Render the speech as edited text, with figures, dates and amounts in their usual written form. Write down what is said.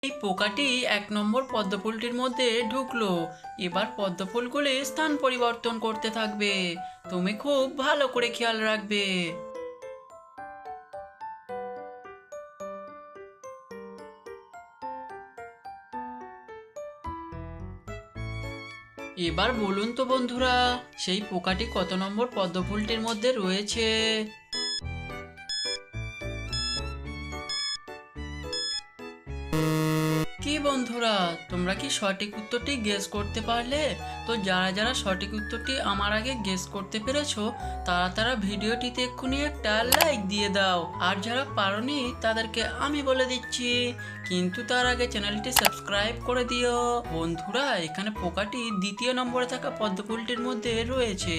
এই পোকাটি 1 নম্বর পদ্মফুলটির মধ্যে ঢুকলো। এবার পদ্মফুলগুলি স্থান পরিবর্তন করতে থাকবে। তুমি খুব ভালো করে খেয়াল রাখবে। এবার বলুন তো বন্ধুরা, সেই পোকাটি কত নম্বর পদ্মফুলটির মধ্যে রয়েছে? কি বন্ধুরা, তোমরা কি সঠিক উত্তরটি গেস করতে পারলে? তো যারা যারা সঠিক উত্তরটি আমার আগে গেস করতে পেরেছো, তারা তারা ভিডিওটিতে এক্ষুনি একটা লাইক দিয়ে দাও। আর যারা পারোনি তাদেরকে আমি বলে দিচ্ছি, কিন্তু তার আগে চ্যানেলটি সাবস্ক্রাইব করে দিও। বন্ধুরা, এখানে পোকাটি 2য় নম্বরে থাকা পদ্মফুলটির মধ্যে রয়েছে।